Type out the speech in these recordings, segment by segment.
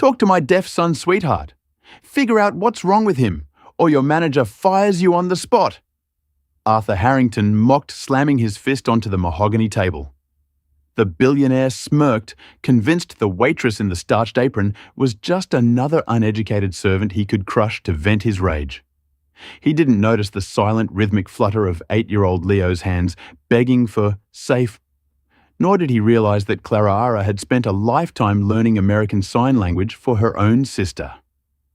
Talk to my deaf son's sweetheart. Figure out what's wrong with him, or your manager fires you on the spot." Arthur Harrington mocked, slamming his fist onto the mahogany table. The billionaire smirked, convinced the waitress in the starched apron was just another uneducated servant he could crush to vent his rage. He didn't notice the silent, rhythmic flutter of 8-year-old Leo's hands begging for safe. Nor did he realize that Clara Ara had spent a lifetime learning American Sign Language for her own sister.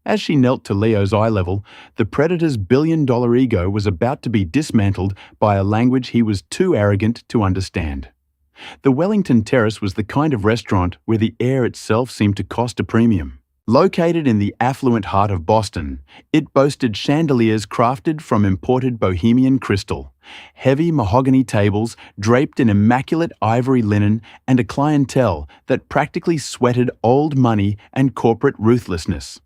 As she knelt to Leo's eye level, the predator's billion-dollar ego was about to be dismantled by a language he was too arrogant to understand. The Wellington Terrace was the kind of restaurant where the air itself seemed to cost a premium. Located in the affluent heart of Boston, it boasted chandeliers crafted from imported Bohemian crystal, heavy mahogany tables draped in immaculate ivory linen, and a clientele that practically sweated old money and corporate ruthlessness.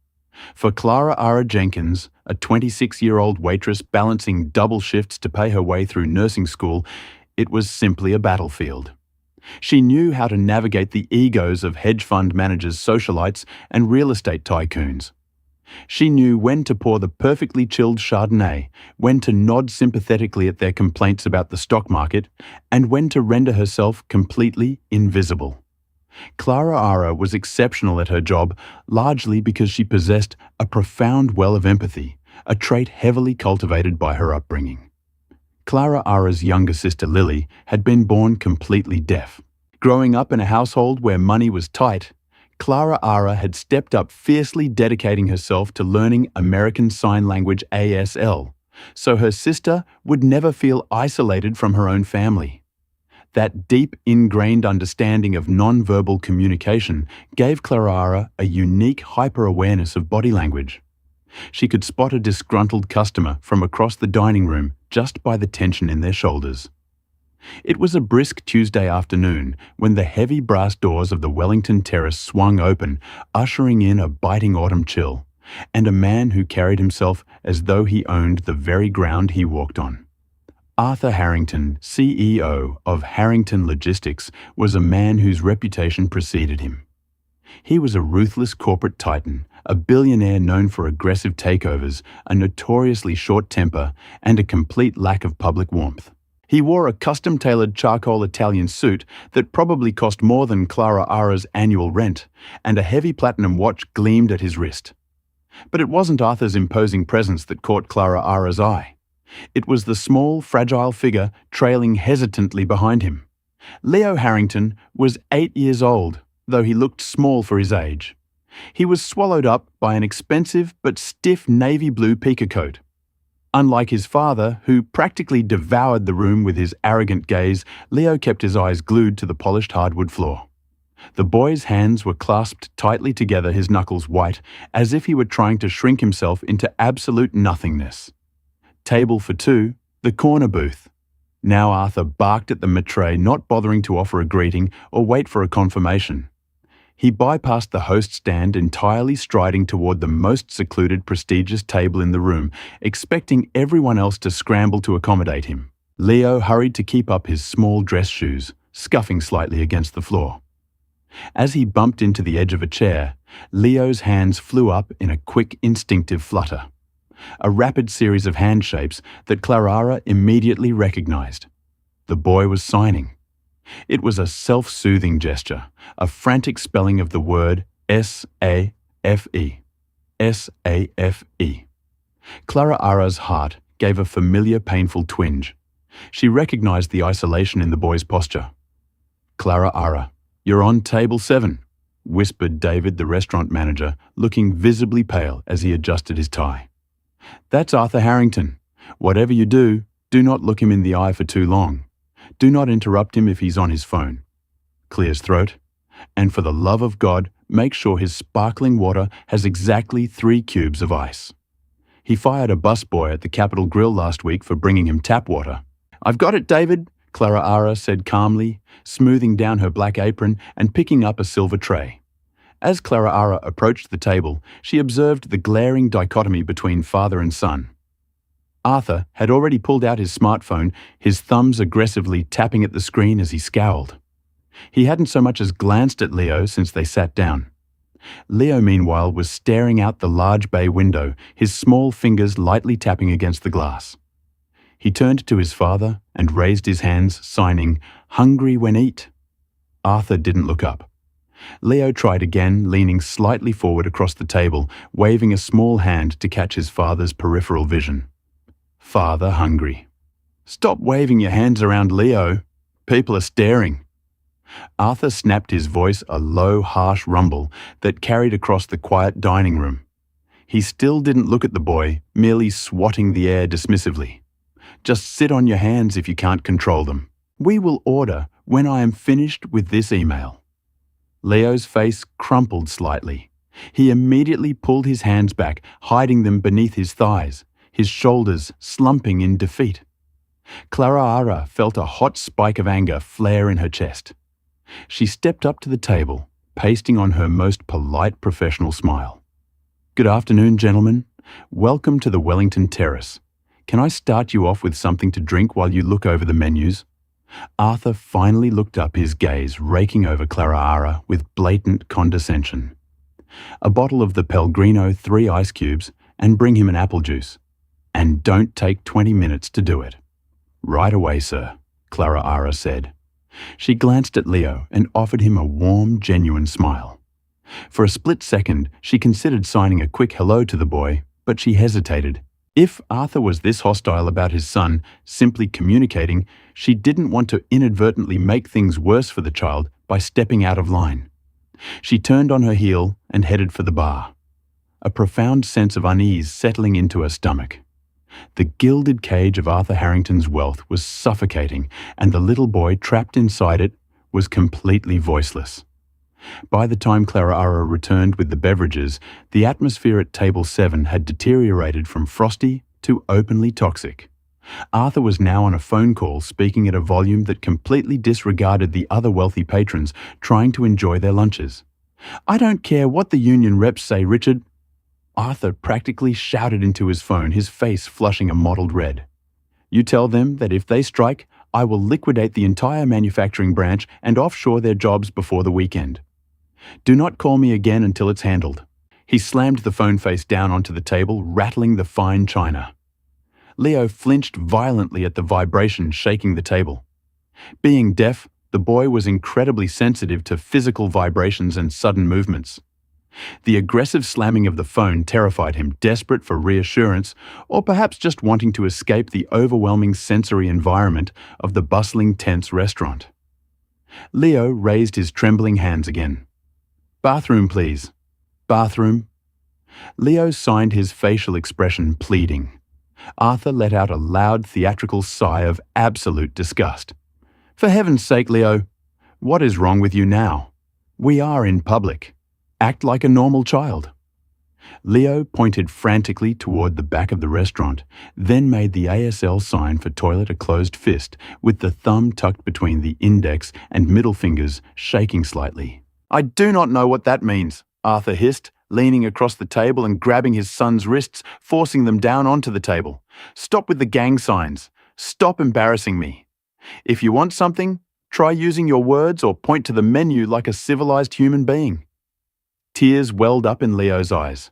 For Clara Ara Jenkins, a 26-year-old waitress balancing double shifts to pay her way through nursing school, it was simply a battlefield. She knew how to navigate the egos of hedge fund managers, socialites, and real estate tycoons. She knew when to pour the perfectly chilled Chardonnay, when to nod sympathetically at their complaints about the stock market, and when to render herself completely invisible. Clara Ara was exceptional at her job, largely because she possessed a profound well of empathy, a trait heavily cultivated by her upbringing. Clara Ara's younger sister Lily had been born completely deaf. Growing up in a household where money was tight, Clara Ara had stepped up, fiercely dedicating herself to learning American Sign Language ASL, so her sister would never feel isolated from her own family. That deep, ingrained understanding of nonverbal communication gave Clara Ara a unique hyper-awareness of body language. She could spot a disgruntled customer from across the dining room just by the tension in their shoulders. It was a brisk Tuesday afternoon when the heavy brass doors of the Wellington Terrace swung open, ushering in a biting autumn chill, and a man who carried himself as though he owned the very ground he walked on. Arthur Harrington, CEO of Harrington Logistics, was a man whose reputation preceded him. He was a ruthless corporate titan, a billionaire known for aggressive takeovers, a notoriously short temper, and a complete lack of public warmth. He wore a custom-tailored charcoal Italian suit that probably cost more than Clara Ara's annual rent, and a heavy platinum watch gleamed at his wrist. But it wasn't Arthur's imposing presence that caught Clara Ara's eye. It was the small, fragile figure trailing hesitantly behind him. Leo Harrington was 8 years old, though he looked small for his age. He was swallowed up by an expensive but stiff navy blue pica coat. Unlike his father, who practically devoured the room with his arrogant gaze, Leo kept his eyes glued to the polished hardwood floor. The boy's hands were clasped tightly together, his knuckles white, as if he were trying to shrink himself into absolute nothingness. Table for two, the corner booth. Now Arthur barked at the maitre, not bothering to offer a greeting or wait for a confirmation. He bypassed the host stand, entirely striding toward the most secluded, prestigious table in the room, expecting everyone else to scramble to accommodate him. Leo hurried to keep up his small dress shoes, scuffing slightly against the floor. As he bumped into the edge of a chair, Leo's hands flew up in a quick, instinctive flutter. A rapid series of hand shapes that Clara immediately recognized. The boy was signing. It was a self-soothing gesture, a frantic spelling of the word S-A-F-E. S-A-F-E. Clara Ara's heart gave a familiar, painful twinge. She recognized the isolation in the boy's posture. "Clara Ara, you're on table 7, whispered David, the restaurant manager, looking visibly pale as he adjusted his tie. "That's Arthur Harrington. Whatever you do, do not look him in the eye for too long. Do not interrupt him if he's on his phone. Clear his throat. And for the love of God, make sure his sparkling water has exactly 3 cubes of ice. He fired a busboy at the Capitol Grill last week for bringing him tap water." "I've got it, David," Clara Ara said calmly, smoothing down her black apron and picking up a silver tray. As Clara Ara approached the table, she observed the glaring dichotomy between father and son. Arthur had already pulled out his smartphone, his thumbs aggressively tapping at the screen as he scowled. He hadn't so much as glanced at Leo since they sat down. Leo, meanwhile, was staring out the large bay window, his small fingers lightly tapping against the glass. He turned to his father and raised his hands, signing, "Hungry when eat." Arthur didn't look up. Leo tried again, leaning slightly forward across the table, waving a small hand to catch his father's peripheral vision. "Father hungry." "Stop waving your hands around, Leo. People are staring." Arthur snapped his voice, a low, harsh rumble that carried across the quiet dining room. He still didn't look at the boy, merely swatting the air dismissively. "Just sit on your hands if you can't control them. We will order when I am finished with this email." Leo's face crumpled slightly. He immediately pulled his hands back, hiding them beneath his thighs, his shoulders slumping in defeat. Clara felt a hot spike of anger flare in her chest. She stepped up to the table, pasting on her most polite professional smile. "Good afternoon, gentlemen. Welcome to the Wellington Terrace. Can I start you off with something to drink while you look over the menus?" Arthur finally looked up, his gaze raking over Clara with blatant condescension. "A bottle of the Pellegrino, 3 ice cubes, and bring him an apple juice. And don't take 20 minutes to do it." "Right away, sir," Clara said. She glanced at Leo and offered him a warm, genuine smile. For a split second, she considered signing a quick hello to the boy, but she hesitated. If Arthur was this hostile about his son, simply communicating, she didn't want to inadvertently make things worse for the child by stepping out of line. She turned on her heel and headed for the bar. A profound sense of unease settling into her stomach. The gilded cage of Arthur Harrington's wealth was suffocating, and the little boy trapped inside it was completely voiceless. By the time Clara returned with the beverages, the atmosphere at Table 7 had deteriorated from frosty to openly toxic. Arthur was now on a phone call, speaking at a volume that completely disregarded the other wealthy patrons trying to enjoy their lunches. "I don't care what the union reps say, Richard." Arthur practically shouted into his phone, his face flushing a mottled red. "You tell them that if they strike, I will liquidate the entire manufacturing branch and offshore their jobs before the weekend. Do not call me again until it's handled." He slammed the phone face down onto the table, rattling the fine china. Leo flinched violently at the vibration shaking the table. Being deaf, the boy was incredibly sensitive to physical vibrations and sudden movements. The aggressive slamming of the phone terrified him, desperate for reassurance, or perhaps just wanting to escape the overwhelming sensory environment of the bustling, tense restaurant. Leo raised his trembling hands again. "Bathroom, please. Bathroom." Leo signed his facial expression pleading. Arthur let out a loud theatrical sigh of absolute disgust. "For heaven's sake, Leo, what is wrong with you now? We are in public. Act like a normal child." Leo pointed frantically toward the back of the restaurant, then made the ASL sign for toilet a closed fist, with the thumb tucked between the index and middle fingers, shaking slightly. "I do not know what that means," Arthur hissed, leaning across the table and grabbing his son's wrists, forcing them down onto the table. "Stop with the gang signs. Stop embarrassing me. If you want something, try using your words or point to the menu like a civilized human being." Tears welled up in Leo's eyes.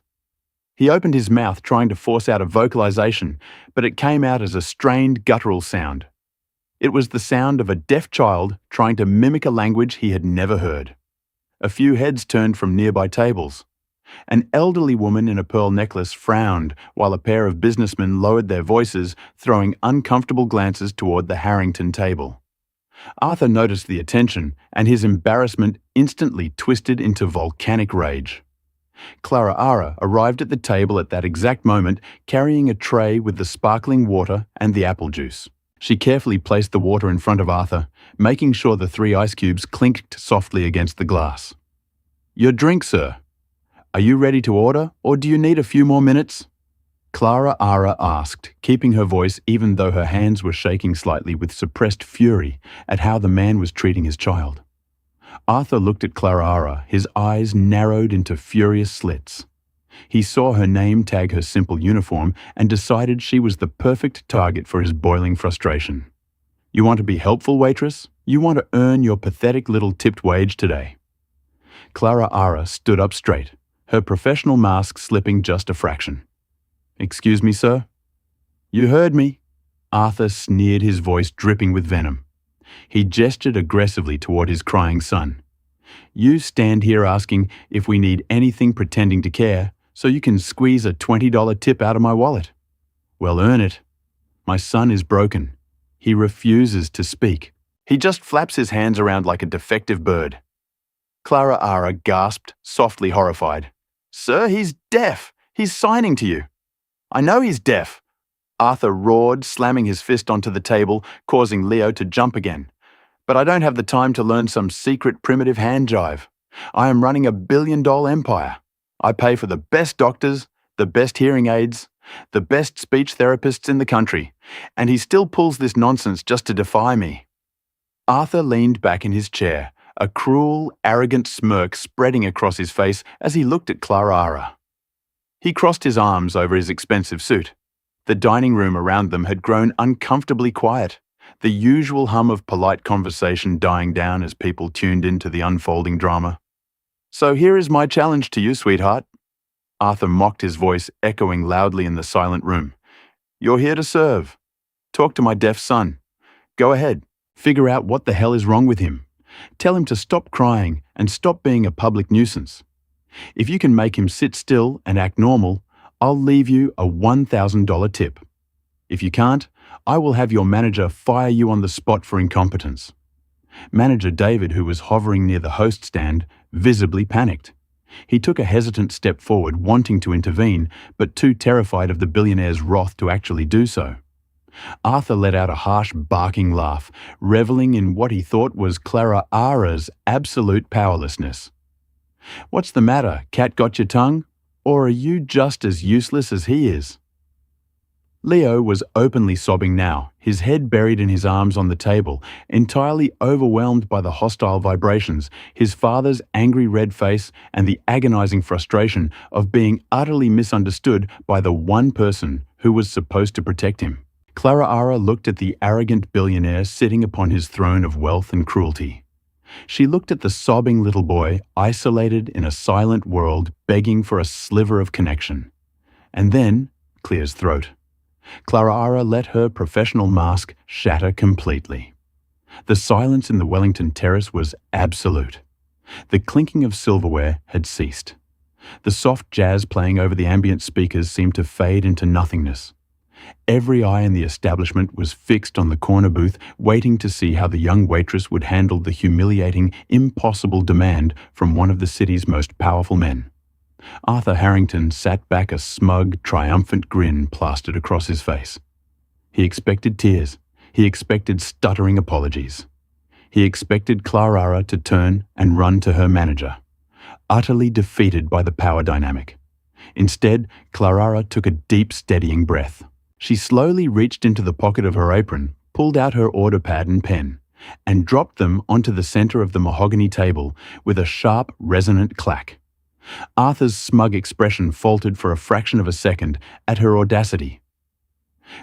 He opened his mouth trying to force out a vocalization, but it came out as a strained, guttural sound. It was the sound of a deaf child trying to mimic a language he had never heard. A few heads turned from nearby tables. An elderly woman in a pearl necklace frowned while a pair of businessmen lowered their voices, throwing uncomfortable glances toward the Harrington table. Arthur noticed the attention, and his embarrassment instantly twisted into volcanic rage. Clara arrived at the table at that exact moment, carrying a tray with the sparkling water and the apple juice. She carefully placed the water in front of Arthur, making sure the 3 ice cubes clinked softly against the glass. "Your drink, sir. Are you ready to order, or do you need a few more minutes?" Clara asked, keeping her voice even though her hands were shaking slightly with suppressed fury at how the man was treating his child. Arthur looked at Clara, his eyes narrowed into furious slits. He saw her name tag her simple uniform and decided she was the perfect target for his boiling frustration. "You want to be helpful, waitress? You want to earn your pathetic little tipped wage today?" Clara Ara stood up straight, her professional mask slipping just a fraction. "Excuse me, sir?" "You heard me." Arthur sneered, his voice dripping with venom. He gestured aggressively toward his crying son. "You stand here asking if we need anything pretending to care, so you can squeeze a $20 tip out of my wallet. Well, earn it. My son is broken. He refuses to speak. He just flaps his hands around like a defective bird." Clara Ara gasped, softly horrified. "Sir, he's deaf. He's signing to you." "I know he's deaf." Arthur roared, slamming his fist onto the table, causing Leo to jump again. "But I don't have the time to learn some secret primitive hand jive. I am running a billion-dollar empire. I pay for the best doctors, the best hearing aids, the best speech therapists in the country, and he still pulls this nonsense just to defy me." Arthur leaned back in his chair, a cruel, arrogant smirk spreading across his face as he looked at Clara Ara. He crossed his arms over his expensive suit. The dining room around them had grown uncomfortably quiet, the usual hum of polite conversation dying down as people tuned into the unfolding drama. "So here is my challenge to you, sweetheart." Arthur mocked, his voice echoing loudly in the silent room. "You're here to serve. Talk to my deaf son. Go ahead. Figure out what the hell is wrong with him. Tell him to stop crying and stop being a public nuisance. If you can make him sit still and act normal, I'll leave you a $1,000 tip. If you can't, I will have your manager fire you on the spot for incompetence." Manager David, who was hovering near the host stand, visibly panicked. He took a hesitant step forward, wanting to intervene, but too terrified of the billionaire's wrath to actually do so. Arthur let out a harsh, barking laugh, reveling in what he thought was Clara Ara's absolute powerlessness. "What's the matter? Cat got your tongue? Or are you just as useless as he is?" Leo was openly sobbing now, his head buried in his arms on the table, entirely overwhelmed by the hostile vibrations, his father's angry red face, and the agonizing frustration of being utterly misunderstood by the one person who was supposed to protect him. Clara Ara looked at the arrogant billionaire sitting upon his throne of wealth and cruelty. She looked at the sobbing little boy, isolated in a silent world, begging for a sliver of connection. And then, clear his throat. Clara Ara let her professional mask shatter completely. The silence in the Wellington terrace was absolute. The clinking of silverware had ceased. The soft jazz playing over the ambient speakers seemed to fade into nothingness. Every eye in the establishment was fixed on the corner booth, waiting to see how the young waitress would handle the humiliating, impossible demand from one of the city's most powerful men. Arthur Harrington sat back, a smug, triumphant grin plastered across his face. He expected tears. He expected stuttering apologies. He expected Clara Ara to turn and run to her manager, utterly defeated by the power dynamic. Instead, Clara Ara took a deep, steadying breath. She slowly reached into the pocket of her apron, pulled out her order pad and pen, and dropped them onto the center of the mahogany table with a sharp, resonant clack. Arthur's smug expression faltered for a fraction of a second at her audacity.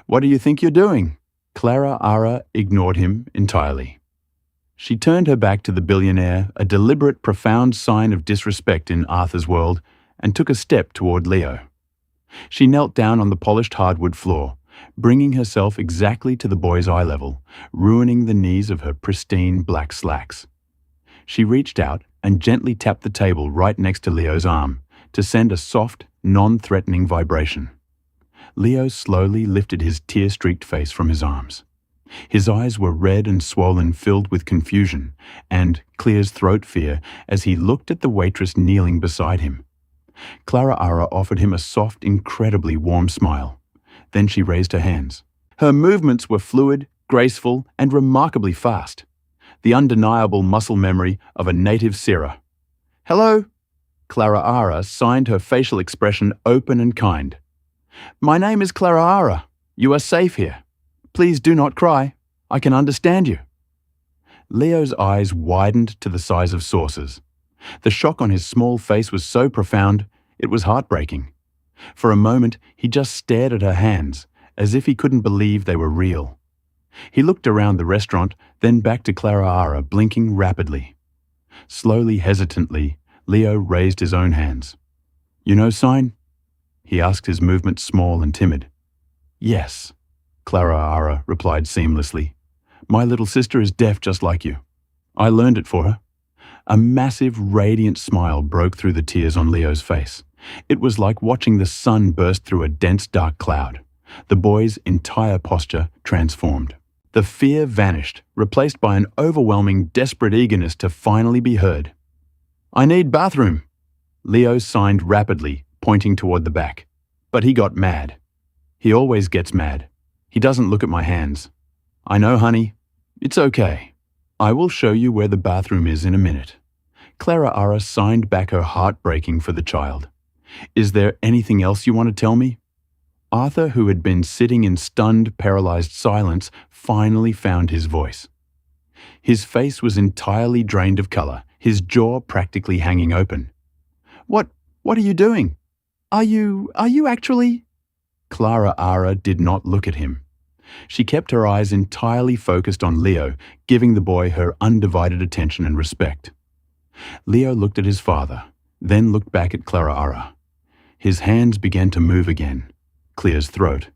"What do you think you're doing?" Clara Ara ignored him entirely. She turned her back to the billionaire, a deliberate, profound sign of disrespect in Arthur's world, and took a step toward Leo. She knelt down on the polished hardwood floor, bringing herself exactly to the boy's eye level, ruining the knees of her pristine black slacks. She reached out and gently tapped the table right next to Leo's arm to send a soft, non-threatening vibration. Leo slowly lifted his tear-streaked face from his arms. His eyes were red and swollen, filled with confusion and clear throat fear as he looked at the waitress kneeling beside him. Clara Ara offered him a soft, incredibly warm smile. Then she raised her hands. Her movements were fluid, graceful, and remarkably fast. The undeniable muscle memory of a native seer. "Hello?" Clara Ara signed, her facial expression open and kind. "My name is Clara Ara. You are safe here. Please do not cry. I can understand you." Leo's eyes widened to the size of saucers. The shock on his small face was so profound, it was heartbreaking. For a moment, he just stared at her hands, as if he couldn't believe they were real. He looked around the restaurant, then back to Clara Ara, blinking rapidly. Slowly, hesitantly, Leo raised his own hands. "You know sign?" he asked, his movement small and timid. "Yes," Clara Ara replied seamlessly. "My little sister is deaf just like you. I learned it for her." A massive, radiant smile broke through the tears on Leo's face. It was like watching the sun burst through a dense, dark cloud. The boy's entire posture transformed. The fear vanished, replaced by an overwhelming, desperate eagerness to finally be heard. "I need bathroom," Leo signed rapidly, pointing toward the back. But he got mad. He always gets mad. He doesn't look at my hands. "I know, honey. It's okay. I will show you where the bathroom is in a minute." Clara Ara signed back her heart breaking for the child. "Is there anything else you want to tell me?" Arthur, who had been sitting in stunned, paralyzed silence, finally found his voice. His face was entirely drained of color, his jaw practically hanging open. What are you doing? Are you actually?" Clara Ara did not look at him. She kept her eyes entirely focused on Leo, giving the boy her undivided attention and respect. Leo looked at his father, then looked back at Clara Ara. His hands began to move again, clear his throat.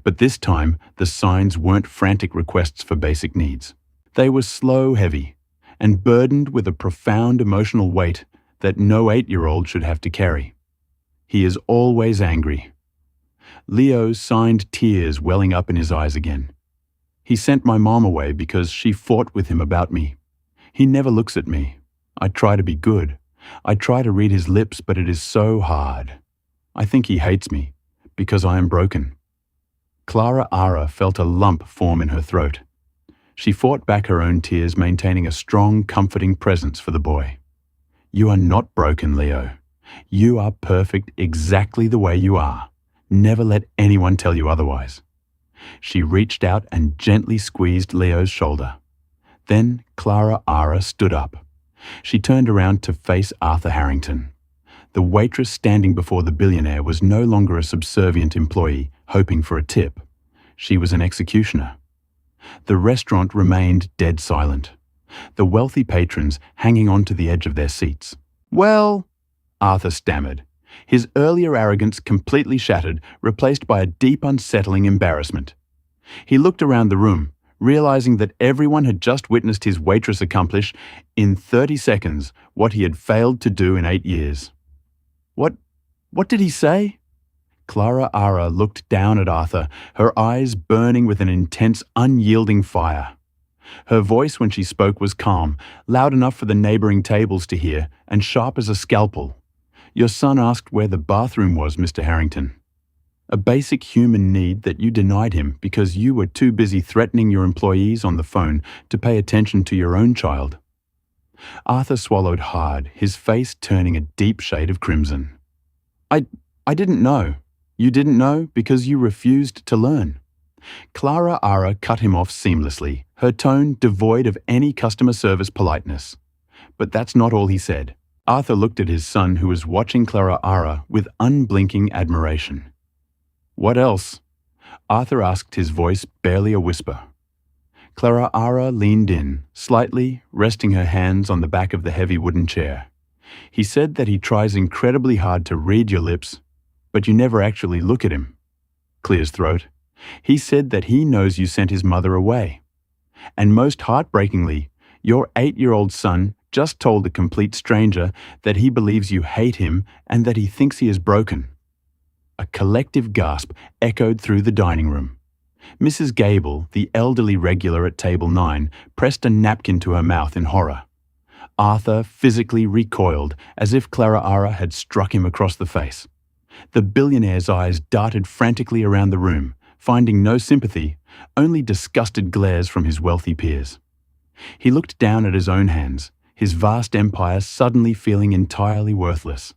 But this time, the signs weren't frantic requests for basic needs. They were slow, heavy, and burdened with a profound emotional weight that no 8-year-old should have to carry. "He is always angry." Leo signed, tears welling up in his eyes again. "He sent my mom away because she fought with him about me. He never looks at me. I try to be good. I try to read his lips, but it is so hard. I think he hates me because I am broken." Clara Ara felt a lump form in her throat. She fought back her own tears, maintaining a strong, comforting presence for the boy. "You are not broken, Leo. You are perfect exactly the way you are. Never let anyone tell you otherwise." She reached out and gently squeezed Leo's shoulder. Then Clara Ara stood up. She turned around to face Arthur Harrington. The waitress standing before the billionaire was no longer a subservient employee hoping for a tip. She was an executioner. The restaurant remained dead silent, the wealthy patrons hanging on to the edge of their seats. "Well," Arthur stammered, his earlier arrogance completely shattered, replaced by a deep, unsettling embarrassment. He looked around the room, realizing that everyone had just witnessed his waitress accomplish, in 30 seconds, what he had failed to do in 8 years. What did he say?" Clara Ara looked down at Arthur, her eyes burning with an intense, unyielding fire. Her voice when she spoke was calm, loud enough for the neighboring tables to hear, and sharp as a scalpel. "Your son asked where the bathroom was, Mr. Harrington. A basic human need that you denied him because you were too busy threatening your employees on the phone to pay attention to your own child." Arthur swallowed hard, his face turning a deep shade of crimson. I didn't know. You didn't know because you refused to learn." Clara Ara cut him off seamlessly, her tone devoid of any customer service politeness. But that's not all he said. Arthur looked at his son, who was watching Clara Ara with unblinking admiration. "What else?" Arthur asked, his voice barely a whisper. Clara Ara leaned in, slightly, resting her hands on the back of the heavy wooden chair. "He said that he tries incredibly hard to read your lips, but you never actually look at him." Clear's throat. "He said that he knows you sent his mother away. And most heartbreakingly, your 8-year-old son just told a complete stranger that he believes you hate him and that he thinks he is broken." A collective gasp echoed through the dining room. Mrs. Gable, the elderly regular at table 9, pressed a napkin to her mouth in horror. Arthur physically recoiled, as if Clara Ara had struck him across the face. The billionaire's eyes darted frantically around the room, finding no sympathy, only disgusted glares from his wealthy peers. He looked down at his own hands, his vast empire suddenly feeling entirely worthless.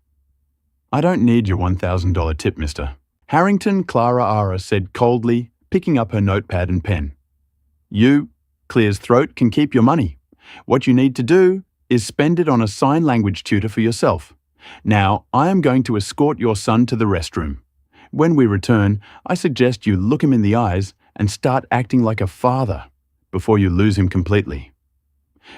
"I don't need your $1,000 tip, mister," Harrington, Clara Ara said coldly, picking up her notepad and pen. "You," Clear's throat, "can keep your money. What you need to do is spend it on a sign language tutor for yourself. Now, I am going to escort your son to the restroom. When we return, I suggest you look him in the eyes and start acting like a father before you lose him completely."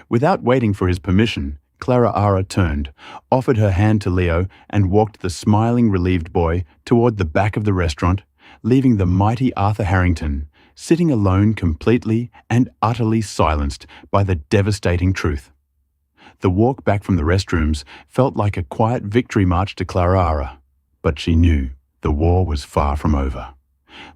Without waiting for his permission, Clara Ara turned, offered her hand to Leo, and walked the smiling, relieved boy toward the back of the restaurant, leaving the mighty Arthur Harrington sitting alone, completely and utterly silenced by the devastating truth. The walk back from the restrooms felt like a quiet victory march to Clara Ara, but she knew the war was far from over.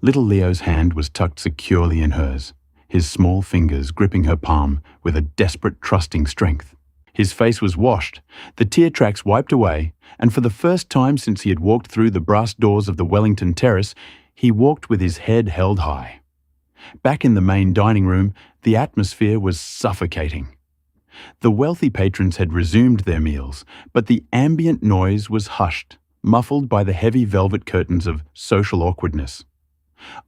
Little Leo's hand was tucked securely in hers, his small fingers gripping her palm with a desperate, trusting strength. His face was washed, the tear tracks wiped away, and for the first time since he had walked through the brass doors of the Wellington Terrace, he walked with his head held high. Back in the main dining room, the atmosphere was suffocating. The wealthy patrons had resumed their meals, but the ambient noise was hushed, muffled by the heavy velvet curtains of social awkwardness.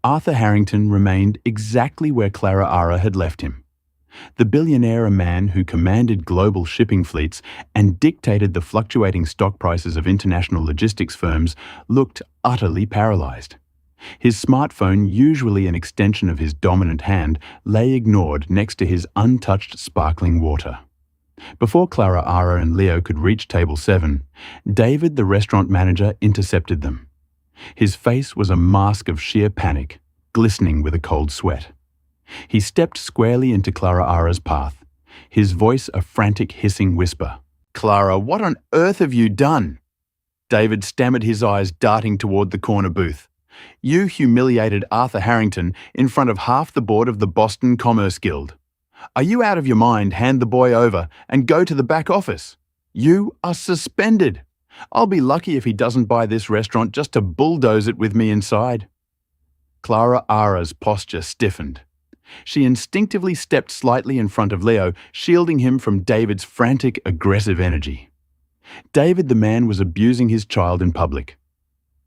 Arthur Harrington remained exactly where Clara Ara had left him. The billionaire, a man who commanded global shipping fleets and dictated the fluctuating stock prices of international logistics firms, looked utterly paralyzed. His smartphone, usually an extension of his dominant hand, lay ignored next to his untouched sparkling water. Before Clara Ara and Leo could reach table 7, David, the restaurant manager, intercepted them. His face was a mask of sheer panic, glistening with a cold sweat. He stepped squarely into Clara Ara's path, his voice a frantic hissing whisper. "Clara, what on earth have you done?" David stammered, his eyes darting toward the corner booth. "You humiliated Arthur Harrington in front of half the board of the Boston Commerce Guild. Are you out of your mind? Hand the boy over and go to the back office. You are suspended. I'll be lucky if he doesn't buy this restaurant just to bulldoze it with me inside." Clara Ara's posture stiffened. She instinctively stepped slightly in front of Leo, shielding him from David's frantic, aggressive energy. David, the man, was abusing his child in public.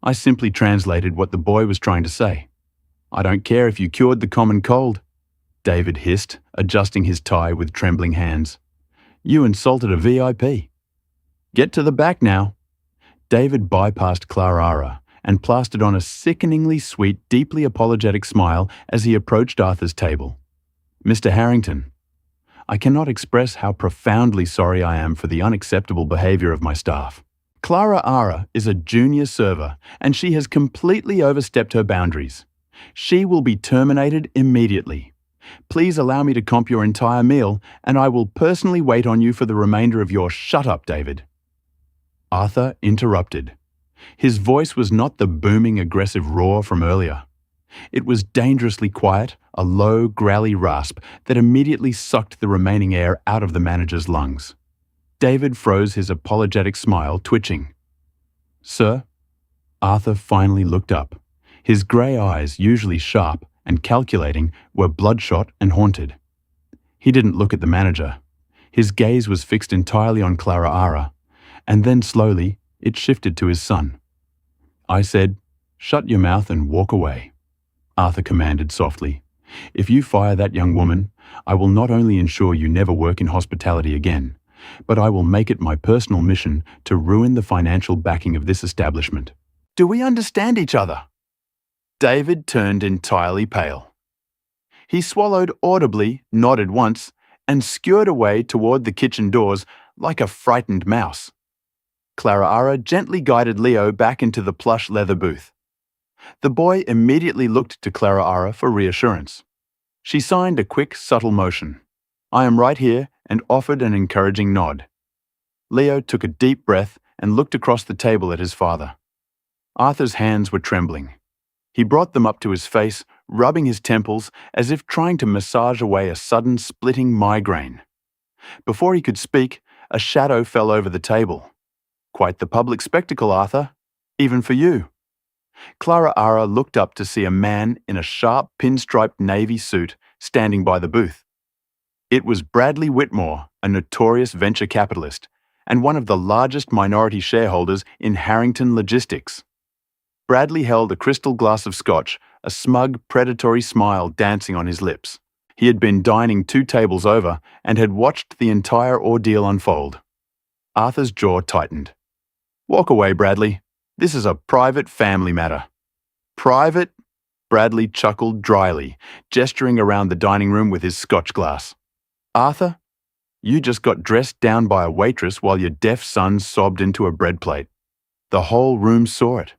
I simply translated what the boy was trying to say. "I don't care if you cured the common cold," David hissed, adjusting his tie with trembling hands. "You insulted a VIP. Get to the back now." David bypassed Clara Ara and plastered on a sickeningly sweet, deeply apologetic smile as he approached Arthur's table. "Mr. Harrington, I cannot express how profoundly sorry I am for the unacceptable behavior of my staff. Clara Ara is a junior server, and she has completely overstepped her boundaries. She will be terminated immediately. Please allow me to comp your entire meal, and I will personally wait on you for the remainder of your—" "Shut up, David." Arthur interrupted. His voice was not the booming, aggressive roar from earlier. It was dangerously quiet, a low, growly rasp that immediately sucked the remaining air out of the manager's lungs. David froze, his apologetic smile twitching. "Sir?" Arthur finally looked up. His grey eyes, usually sharp and calculating, were bloodshot and haunted. He didn't look at the manager. His gaze was fixed entirely on Clara Ara, and then slowly it shifted to his son. "I said, shut your mouth and walk away," Arthur commanded softly. "If you fire that young woman, I will not only ensure you never work in hospitality again, but I will make it my personal mission to ruin the financial backing of this establishment. Do we understand each other?" David turned entirely pale. He swallowed audibly, nodded once, and scurried away toward the kitchen doors like a frightened mouse. Clara Ara gently guided Leo back into the plush leather booth. The boy immediately looked to Clara Ara for reassurance. She signed a quick, subtle motion. "I am right here," and offered an encouraging nod. Leo took a deep breath and looked across the table at his father. Arthur's hands were trembling. He brought them up to his face, rubbing his temples as if trying to massage away a sudden splitting migraine. Before he could speak, a shadow fell over the table. "Quite the public spectacle, Arthur, even for you." Clara Ara looked up to see a man in a sharp pinstriped navy suit standing by the booth. It was Bradley Whitmore, a notorious venture capitalist, and one of the largest minority shareholders in Harrington Logistics. Bradley held a crystal glass of scotch, a smug, predatory smile dancing on his lips. He had been dining 2 tables over and had watched the entire ordeal unfold. Arthur's jaw tightened. "Walk away, Bradley. This is a private family matter." "Private?" Bradley chuckled dryly, gesturing around the dining room with his scotch glass. "Arthur, You just got dressed down by a waitress while your deaf son sobbed into a bread plate. The whole room saw it.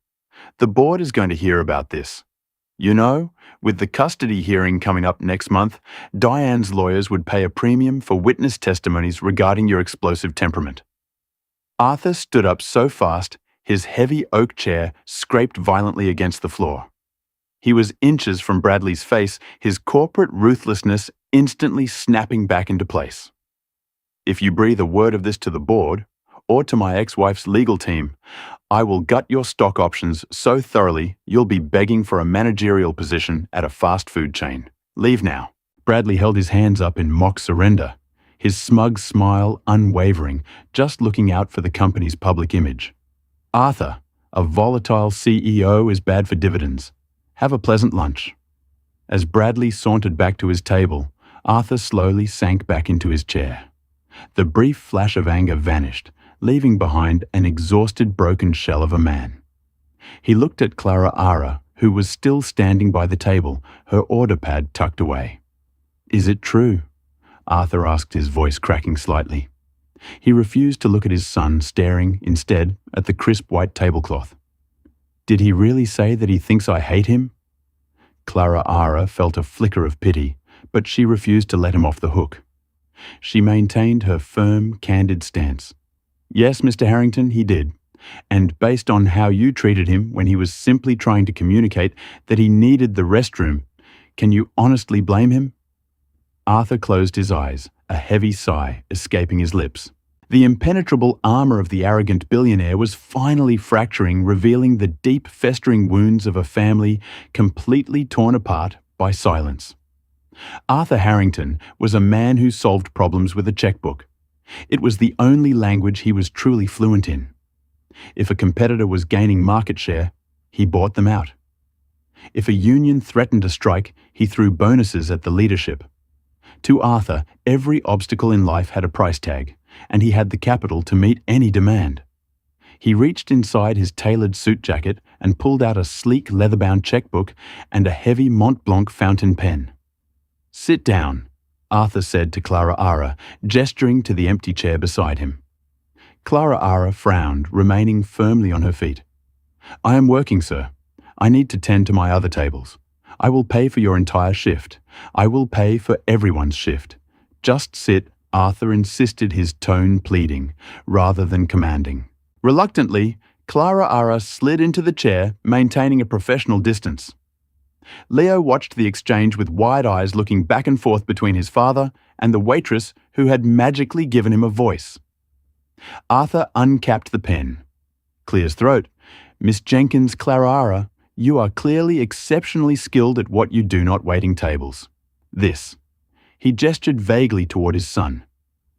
The board is going to hear about this. You know, with the custody hearing coming up next month, Diane's lawyers would pay a premium for witness testimonies regarding your explosive temperament. Arthur stood up so fast, his heavy oak chair scraped violently against the floor. He was inches from Bradley's face, his corporate ruthlessness instantly snapping back into place. If you breathe a word of this to the board, or to my ex-wife's legal team, I will gut your stock options so thoroughly you'll be begging for a managerial position at a fast food chain. Leave now. Bradley held his hands up in mock surrender, his smug smile unwavering, just looking out for the company's public image. Arthur, a volatile CEO is bad for dividends. Have a pleasant lunch. As Bradley sauntered back to his table, Arthur slowly sank back into his chair. The brief flash of anger vanished, leaving behind an exhausted, broken shell of a man. He looked at Clara Ara, who was still standing by the table, her order pad tucked away. "Is it true?" Arthur asked, his voice cracking slightly. He refused to look at his son, staring, instead, at the crisp white tablecloth. "Did he really say that he thinks I hate him?" Clara Ara felt a flicker of pity, but she refused to let him off the hook. She maintained her firm, candid stance. "Yes, Mr. Harrington, he did. And based on how you treated him when he was simply trying to communicate that he needed the restroom, can you honestly blame him?" Arthur closed his eyes, a heavy sigh escaping his lips. The impenetrable armor of the arrogant billionaire was finally fracturing, revealing the deep, festering wounds of a family completely torn apart by silence. Arthur Harrington was a man who solved problems with a checkbook. It was the only language he was truly fluent in. If a competitor was gaining market share, he bought them out. If a union threatened a strike, he threw bonuses at the leadership. To Arthur, every obstacle in life had a price tag, and he had the capital to meet any demand. He reached inside his tailored suit jacket and pulled out a sleek leather-bound checkbook and a heavy Mont Blanc fountain pen. "Sit down," Arthur said to Clara Ara, gesturing to the empty chair beside him. Clara Ara frowned, remaining firmly on her feet. "I am working, sir. I need to tend to my other tables. I will pay for your entire shift. I will pay for everyone's shift. Just sit," Arthur insisted, his tone pleading, rather than commanding. Reluctantly, Clara Ara slid into the chair, maintaining a professional distance. Leo watched the exchange with wide eyes, looking back and forth between his father and the waitress who had magically given him a voice. Arthur uncapped the pen. Clear his throat. "Miss Jenkins Clara Ara, you are clearly exceptionally skilled at what you do not, waiting tables. This." He gestured vaguely toward his son.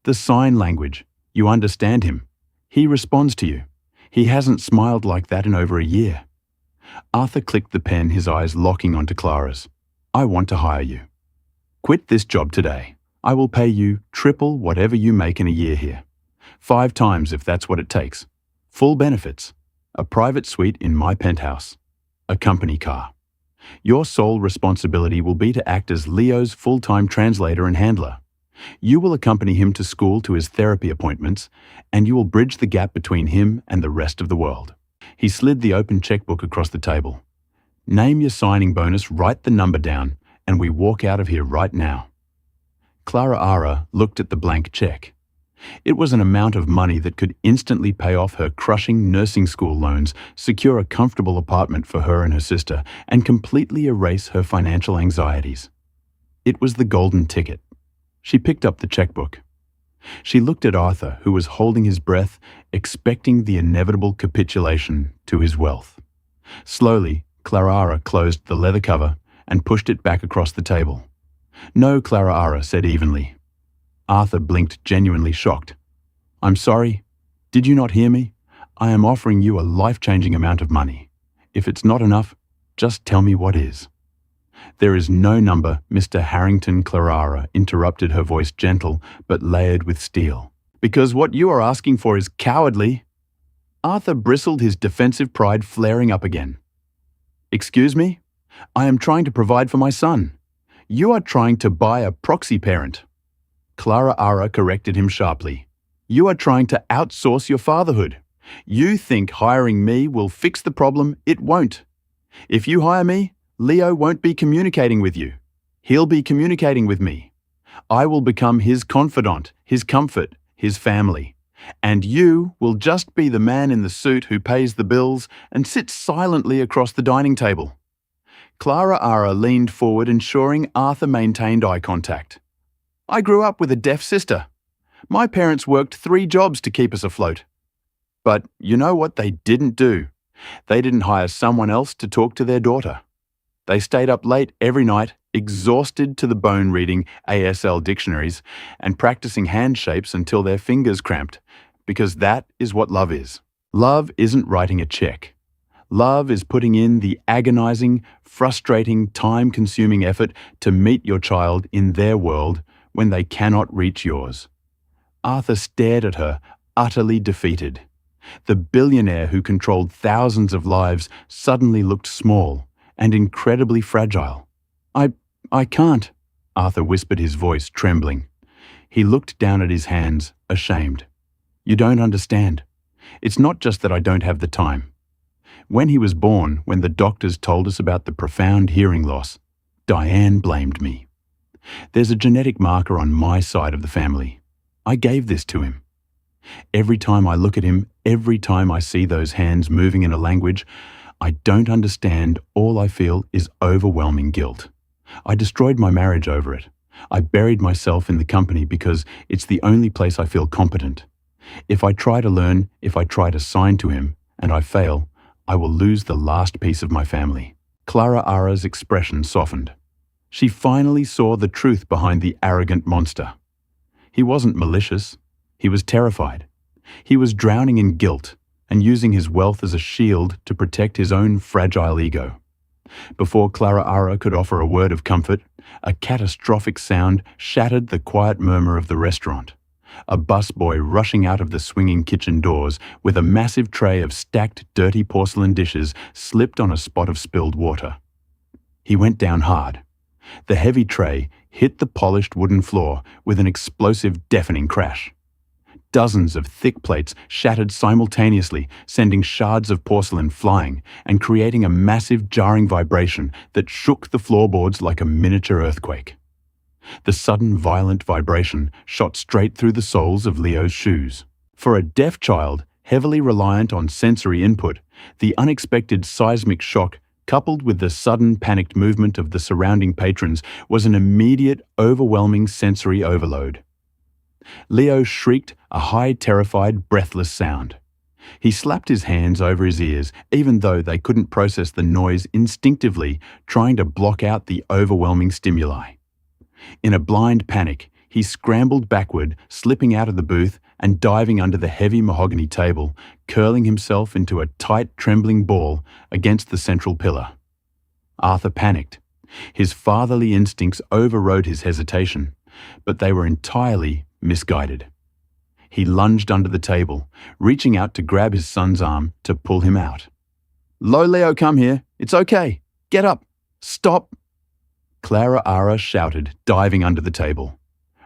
"The sign language. You understand him. He responds to you. He hasn't smiled like that in over a year." Arthur clicked the pen, his eyes locking onto Clara's. "I want to hire you. Quit this job today. I will pay you triple whatever you make in a year here. 5 times if that's what it takes. Full benefits. A private suite in my penthouse. A company car. Your sole responsibility will be to act as Leo's full-time translator and handler. You will accompany him to school, to his therapy appointments, and you will bridge the gap between him and the rest of the world." He slid the open checkbook across the table. "Name your signing bonus, write the number down, and we walk out of here right now." Clara Ara looked at the blank check. It was an amount of money that could instantly pay off her crushing nursing school loans, secure a comfortable apartment for her and her sister, and completely erase her financial anxieties. It was the golden ticket. She picked up the checkbook. She looked at Arthur, who was holding his breath, expecting the inevitable capitulation to his wealth. Slowly, Clara closed the leather cover and pushed it back across the table. "No," Clara said evenly. Arthur blinked, genuinely shocked. "I'm sorry. Did you not hear me? I am offering you a life-changing amount of money. If it's not enough, just tell me what is." "There is no number," Mr. Harrington. Clara interrupted, her voice gentle but layered with steel. "Because what you are asking for is cowardly." Arthur bristled, his defensive pride flaring up again. "Excuse me? I am trying to provide for my son. You are trying to buy a proxy parent." Clara Ara corrected him sharply. You are trying to outsource your fatherhood. You think hiring me will fix the problem. It won't. If you hire me, Leo won't be communicating with you. He'll be communicating with me. I will become his confidant, his comfort, his family. And you will just be the man in the suit who pays the bills and sits silently across the dining table. Clara Ara leaned forward, ensuring Arthur maintained eye contact. I grew up with a deaf sister. My parents worked 3 jobs to keep us afloat. But you know what they didn't do? They didn't hire someone else to talk to their daughter. They stayed up late every night, exhausted to the bone reading ASL dictionaries and practicing hand shapes until their fingers cramped, because that is what love is. Love isn't writing a check. Love is putting in the agonizing, frustrating, time-consuming effort to meet your child in their world when they cannot reach yours. Arthur stared at her, utterly defeated. The billionaire who controlled thousands of lives suddenly looked small and incredibly fragile. I can't, Arthur whispered, his voice trembling. He looked down at his hands, ashamed. You don't understand. It's not just that I don't have the time. When he was born, when the doctors told us about the profound hearing loss, Diane blamed me. There's a genetic marker on my side of the family. I gave this to him. Every time I look at him, every time I see those hands moving in a language I don't understand, all I feel is overwhelming guilt. I destroyed my marriage over it. I buried myself in the company because it's the only place I feel competent. If I try to learn, if I try to sign to him, and I fail, I will lose the last piece of my family. Clara Ara's expression softened. She finally saw the truth behind the arrogant monster. He wasn't malicious. He was terrified. He was drowning in guilt and using his wealth as a shield to protect his own fragile ego. Before Clara Ara could offer a word of comfort, a catastrophic sound shattered the quiet murmur of the restaurant. A busboy rushing out of the swinging kitchen doors with a massive tray of stacked dirty porcelain dishes slipped on a spot of spilled water. He went down hard. The heavy tray hit the polished wooden floor with an explosive, deafening crash. Dozens of thick plates shattered simultaneously, sending shards of porcelain flying and creating a massive, jarring vibration that shook the floorboards like a miniature earthquake. The sudden, violent vibration shot straight through the soles of Leo's shoes. For a deaf child, heavily reliant on sensory input, the unexpected seismic shock, coupled with the sudden, panicked movement of the surrounding patrons, was an immediate, overwhelming sensory overload. Leo shrieked a high, terrified, breathless sound. He slapped his hands over his ears, even though they couldn't process the noise, instinctively trying to block out the overwhelming stimuli. In a blind panic, he scrambled backward, slipping out of the booth and diving under the heavy mahogany table, curling himself into a tight, trembling ball against the central pillar. Arthur panicked. His fatherly instincts overrode his hesitation, but they were entirely misguided. He lunged under the table, reaching out to grab his son's arm to pull him out. "Lo, Leo, come here. It's okay. Get up. Stop." Clara Ara shouted, diving under the table,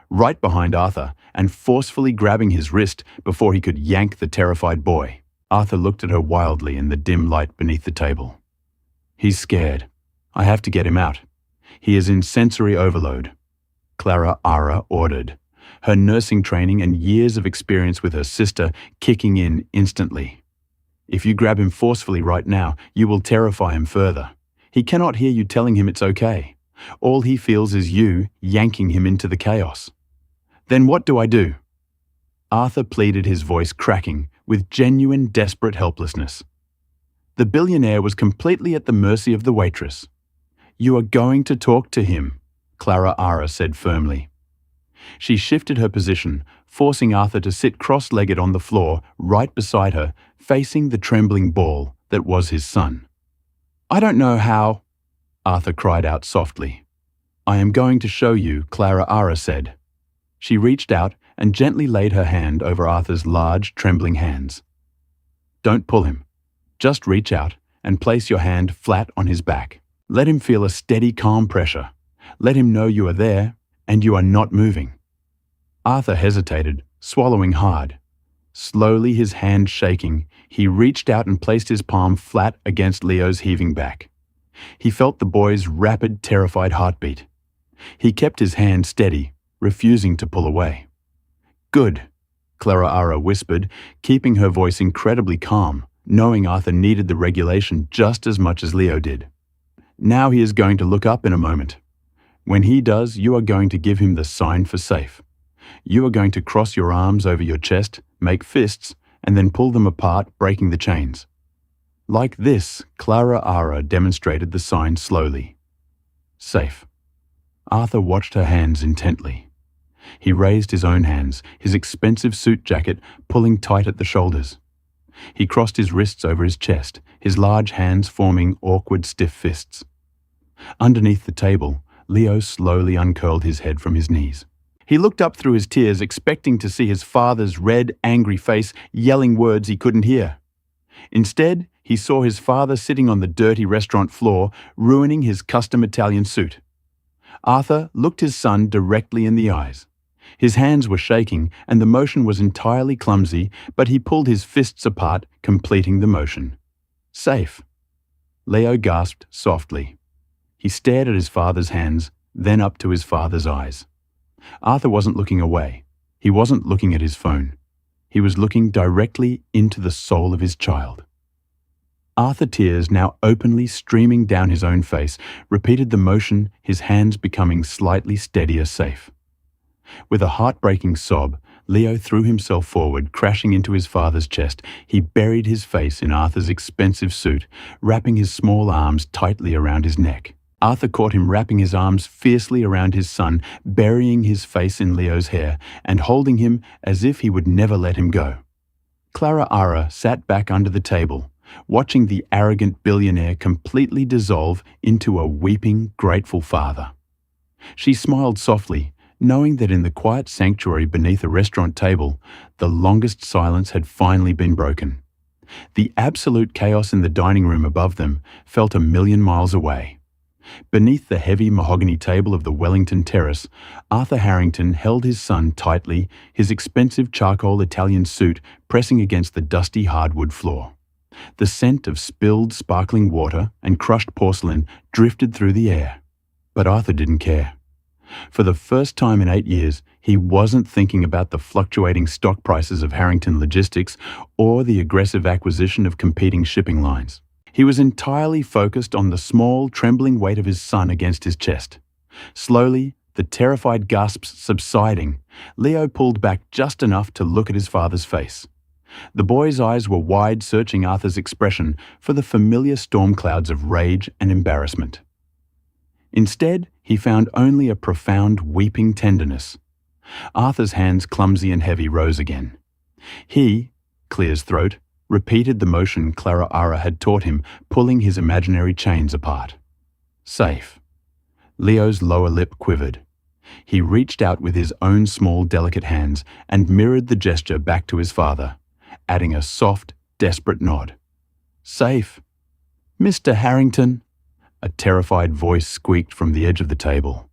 right behind Arthur and forcefully grabbing his wrist before he could yank the terrified boy. Arthur looked at her wildly in the dim light beneath the table. "He's scared. I have to get him out. He is in sensory overload," Clara Ara ordered, her nursing training and years of experience with her sister kicking in instantly. "If you grab him forcefully right now, you will terrify him further. He cannot hear you telling him it's okay. All he feels is you yanking him into the chaos." "Then what do I do?" Arthur pleaded, his voice cracking with genuine, desperate helplessness. The billionaire was completely at the mercy of the waitress. "You are going to talk to him," Clara Ara said firmly. She shifted her position, forcing Arthur to sit cross-legged on the floor right beside her, facing the trembling ball that was his son. "I don't know how," Arthur cried out softly. "I am going to show you," Clara Ara said. She reached out and gently laid her hand over Arthur's large, trembling hands. "Don't pull him. Just reach out and place your hand flat on his back. Let him feel a steady, calm pressure. Let him know you are there and you are not moving." Arthur hesitated, swallowing hard. Slowly, his hand shaking, he reached out and placed his palm flat against Leo's heaving back. He felt the boy's rapid, terrified heartbeat. He kept his hand steady, refusing to pull away. "Good," Clara Ara whispered, keeping her voice incredibly calm, knowing Arthur needed the regulation just as much as Leo did. "Now he is going to look up in a moment. When he does, you are going to give him the sign for safe. You are going to cross your arms over your chest, make fists, and then pull them apart, breaking the chains." Like this, Clara Ara demonstrated the sign slowly. Safe. Arthur watched her hands intently. He raised his own hands, his expensive suit jacket pulling tight at the shoulders. He crossed his wrists over his chest, his large hands forming awkward, stiff fists. Underneath the table, Leo slowly uncurled his head from his knees. He looked up through his tears, expecting to see his father's red, angry face yelling words he couldn't hear. Instead, he saw his father sitting on the dirty restaurant floor, ruining his custom Italian suit. Arthur looked his son directly in the eyes. His hands were shaking, and the motion was entirely clumsy, but he pulled his fists apart, completing the motion. Safe. Leo gasped softly. He stared at his father's hands, then up to his father's eyes. Arthur wasn't looking away. He wasn't looking at his phone. He was looking directly into the soul of his child. Arthur, tears now openly streaming down his own face, repeated the motion, his hands becoming slightly steadier, safe. With a heartbreaking sob, Leo threw himself forward, crashing into his father's chest. He buried his face in Arthur's expensive suit, wrapping his small arms tightly around his neck. Arthur caught him wrapping his arms fiercely around his son, burying his face in Leo's hair, and holding him as if he would never let him go. Clara Ara sat back under the table, watching the arrogant billionaire completely dissolve into a weeping, grateful father. She smiled softly, knowing that in the quiet sanctuary beneath a restaurant table, the longest silence had finally been broken. The absolute chaos in the dining room above them felt a million miles away. Beneath the heavy mahogany table of the Wellington Terrace, Arthur Harrington held his son tightly, his expensive charcoal Italian suit pressing against the dusty hardwood floor. The scent of spilled, sparkling water and crushed porcelain drifted through the air. But Arthur didn't care. For the first time in 8 years, he wasn't thinking about the fluctuating stock prices of Harrington Logistics or the aggressive acquisition of competing shipping lines. He was entirely focused on the small, trembling weight of his son against his chest. Slowly, the terrified gasps subsiding, Leo pulled back just enough to look at his father's face. The boy's eyes were wide, searching Arthur's expression for the familiar storm clouds of rage and embarrassment. Instead, he found only a profound, weeping tenderness. Arthur's hands, clumsy and heavy, rose again. He, clears throat, repeated the motion Clara Ara had taught him, pulling his imaginary chains apart. Safe. Leo's lower lip quivered. He reached out with his own small, delicate hands and mirrored the gesture back to his father, adding a soft, desperate nod. Safe. "Mr. Harrington," a terrified voice squeaked from the edge of the table.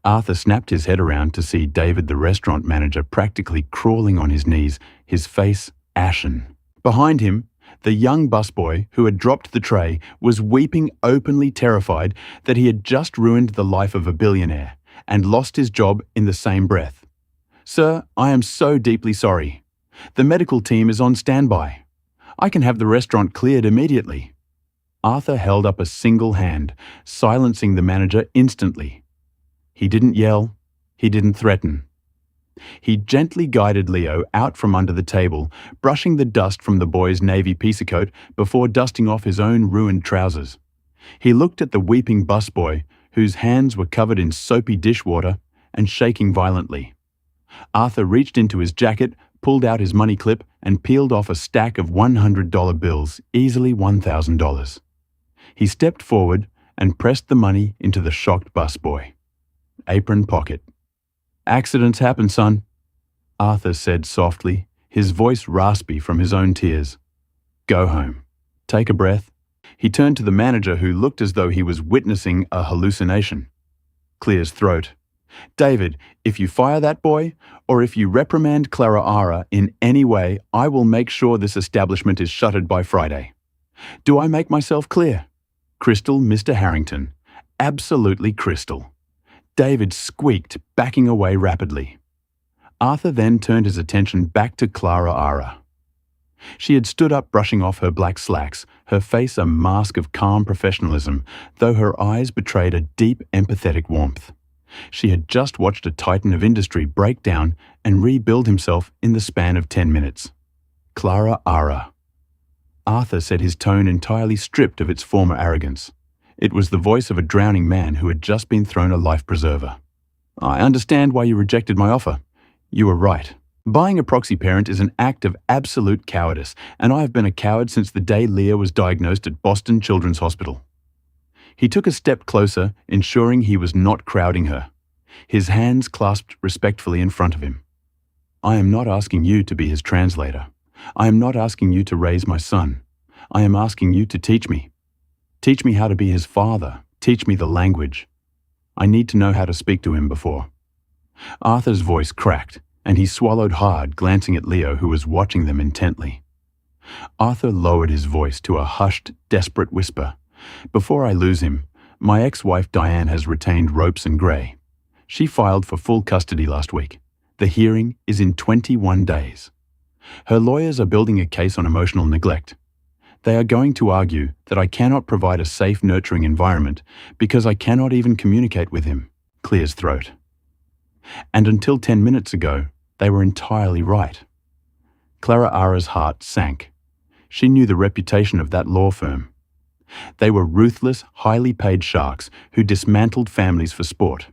Arthur snapped his head around to see David, the restaurant manager, practically crawling on his knees, his face ashen. Behind him, the young busboy, who had dropped the tray, was weeping, openly terrified that he had just ruined the life of a billionaire and lost his job in the same breath. "Sir, I am so deeply sorry. The medical team is on standby. I can have the restaurant cleared immediately." Arthur held up a single hand, silencing the manager instantly. He didn't yell. He didn't threaten. He gently guided Leo out from under the table, brushing the dust from the boy's navy peacecoat before dusting off his own ruined trousers. He looked at the weeping busboy, whose hands were covered in soapy dishwater and shaking violently. Arthur reached into his jacket, pulled out his money clip, and peeled off a stack of $100 bills, easily $1,000. He stepped forward and pressed the money into the shocked busboy. Apron pocket. "Accidents happen, son," Arthur said softly, his voice raspy from his own tears. "Go home. Take a breath." He turned to the manager, who looked as though he was witnessing a hallucination. Clear his throat. David, if you fire that boy, or if you reprimand Clara Ara in any way, I will make sure this establishment is shuttered by Friday. Do I make myself clear? Crystal, Mr. Harrington. Absolutely crystal. David squeaked, backing away rapidly. Arthur then turned his attention back to Clara Ara. She had stood up, brushing off her black slacks, her face a mask of calm professionalism, though her eyes betrayed a deep, empathetic warmth. She had just watched a titan of industry break down and rebuild himself in the span of 10 minutes. Clara Ara. Arthur said, his tone entirely stripped of its former arrogance. It was the voice of a drowning man who had just been thrown a life preserver. I understand why you rejected my offer. You were right. Buying a proxy parent is an act of absolute cowardice, and I have been a coward since the day Leah was diagnosed at Boston Children's Hospital. He took a step closer, ensuring he was not crowding her. His hands clasped respectfully in front of him. I am not asking you to be his translator. I am not asking you to raise my son. I am asking you to teach me. Teach me how to be his father. Teach me the language. I need to know how to speak to him before. Arthur's voice cracked, and he swallowed hard, glancing at Leo, who was watching them intently. Arthur lowered his voice to a hushed, desperate whisper. Before I lose him, my ex-wife Diane has retained Ropes and Gray. She filed for full custody last week. The hearing is in 21 days. Her lawyers are building a case on emotional neglect. They are going to argue that I cannot provide a safe, nurturing environment because I cannot even communicate with him. Clears throat. And until 10 minutes ago, they were entirely right. Clara Ara's heart sank. She knew the reputation of that law firm. They were ruthless, highly paid sharks who dismantled families for sport.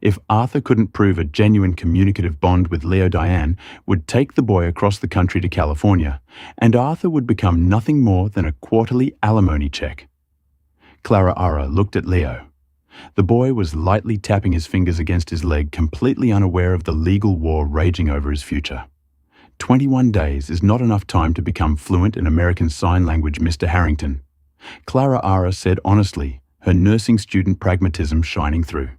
If Arthur couldn't prove a genuine communicative bond with Leo, Diane would take the boy across the country to California, and Arthur would become nothing more than a quarterly alimony check. Clara Ara looked at Leo. The boy was lightly tapping his fingers against his leg, completely unaware of the legal war raging over his future. 21 days is not enough time to become fluent in American Sign Language, Mr. Harrington. Clara Ara said honestly, her nursing student pragmatism shining through.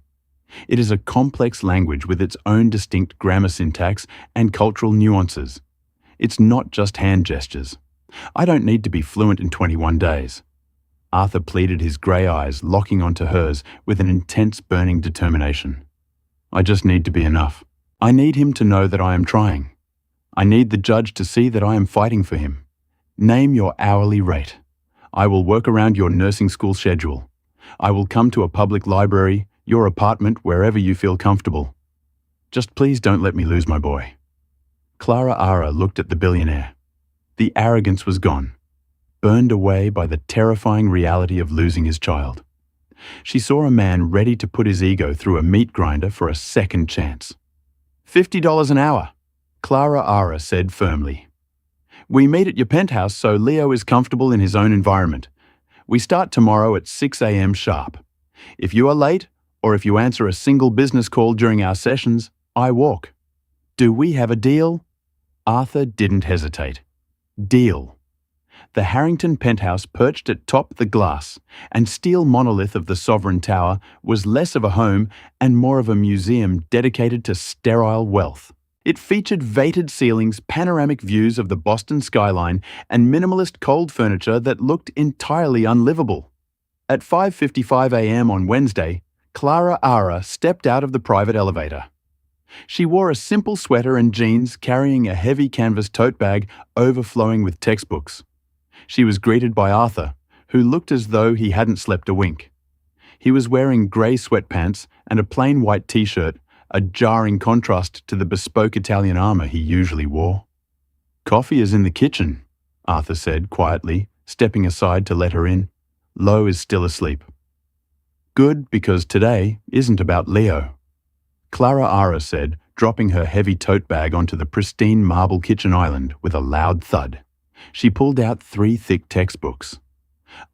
It is a complex language with its own distinct grammar syntax and cultural nuances. It's not just hand gestures. I don't need to be fluent in 21 days. Arthur pleaded, his grey eyes locking onto hers with an intense, burning determination. I just need to be enough. I need him to know that I am trying. I need the judge to see that I am fighting for him. Name your hourly rate. I will work around your nursing school schedule. I will come to a public library, your apartment, wherever you feel comfortable. Just please don't let me lose my boy. Clara Ara looked at the billionaire. The arrogance was gone, burned away by the terrifying reality of losing his child. She saw a man ready to put his ego through a meat grinder for a second chance. $50 an hour, Clara Ara said firmly. We meet at your penthouse so Leo is comfortable in his own environment. We start tomorrow at 6 a.m. sharp. If you are late, or if you answer a single business call during our sessions, I walk. Do we have a deal? Arthur didn't hesitate. Deal. The Harrington penthouse, perched atop the glass and steel monolith of the Sovereign Tower, was less of a home and more of a museum dedicated to sterile wealth. It featured vated ceilings, panoramic views of the Boston skyline, and minimalist cold furniture that looked entirely unlivable. At 5:55 a.m. on Wednesday, Clara Ara stepped out of the private elevator. She wore a simple sweater and jeans, carrying a heavy canvas tote bag overflowing with textbooks. She was greeted by Arthur, who looked as though he hadn't slept a wink. He was wearing grey sweatpants and a plain white t-shirt, a jarring contrast to the bespoke Italian armour he usually wore. Coffee is in the kitchen, Arthur said quietly, stepping aside to let her in. Lo is still asleep. Good, because today isn't about Leo. Clara Ara said, dropping her heavy tote bag onto the pristine marble kitchen island with a loud thud. She pulled out 3 thick textbooks.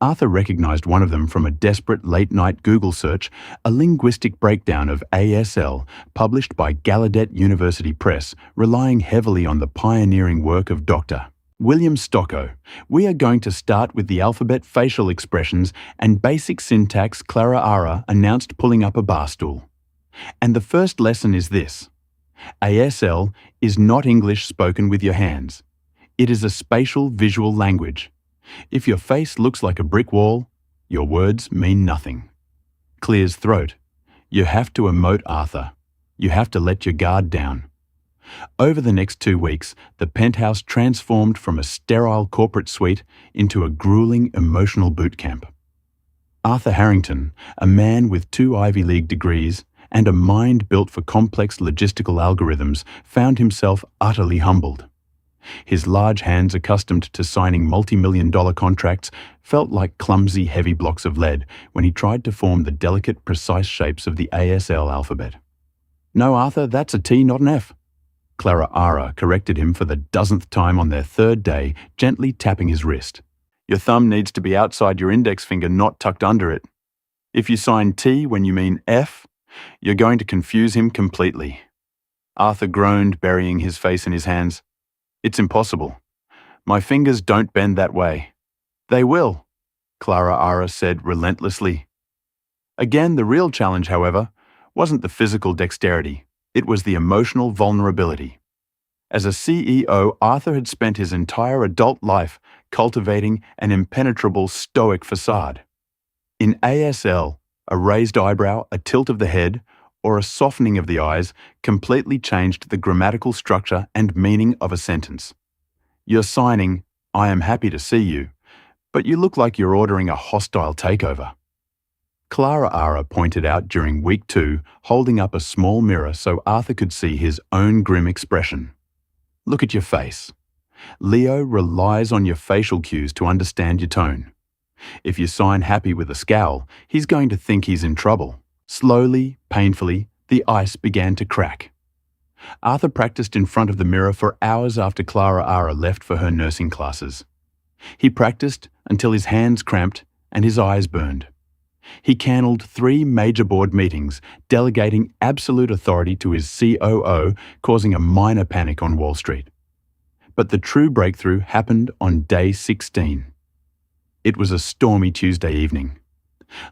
Arthur recognized one of them from a desperate late-night Google search, a linguistic breakdown of ASL published by Gallaudet University Press, relying heavily on the pioneering work of Dr. William Stocko. We are going to start with the alphabet, facial expressions, and basic syntax, Clara Ara announced, pulling up a bar stool. And the first lesson is this: ASL is not English spoken with your hands. It is a spatial visual language. If your face looks like a brick wall, your words mean nothing. Clears throat. You have to emote Arthur. You have to let your guard down. Over the next 2 weeks, the penthouse transformed from a sterile corporate suite into a grueling emotional boot camp. Arthur Harrington, a man with 2 Ivy League degrees and a mind built for complex logistical algorithms, found himself utterly humbled. His large hands, accustomed to signing multi-million-dollar contracts, felt like clumsy, heavy blocks of lead when he tried to form the delicate, precise shapes of the ASL alphabet. "No, Arthur, that's a T, not an F." Clara Ara corrected him for the dozenth time on their 3rd day, gently tapping his wrist. "Your thumb needs to be outside your index finger, not tucked under it. If you sign T when you mean F, you're going to confuse him completely." Arthur groaned, burying his face in his hands. "It's impossible. My fingers don't bend that way." "They will," Clara Ara said relentlessly. Again, the real challenge, however, wasn't the physical dexterity. It was the emotional vulnerability. As a CEO, Arthur had spent his entire adult life cultivating an impenetrable stoic facade. In ASL, a raised eyebrow, a tilt of the head, or a softening of the eyes completely changed the grammatical structure and meaning of a sentence. You're signing, "I am happy to see you," but you look like you're ordering a hostile takeover. Clara Ara pointed out during week 2, holding up a small mirror so Arthur could see his own grim expression. "Look at your face. Leo relies on your facial cues to understand your tone. If you sign happy with a scowl, he's going to think he's in trouble." Slowly, painfully, the ice began to crack. Arthur practiced in front of the mirror for hours after Clara Ara left for her nursing classes. He practiced until his hands cramped and his eyes burned. He canned 3 major board meetings, delegating absolute authority to his COO, causing a minor panic on Wall Street. But the true breakthrough happened on day 16. It was a stormy Tuesday evening.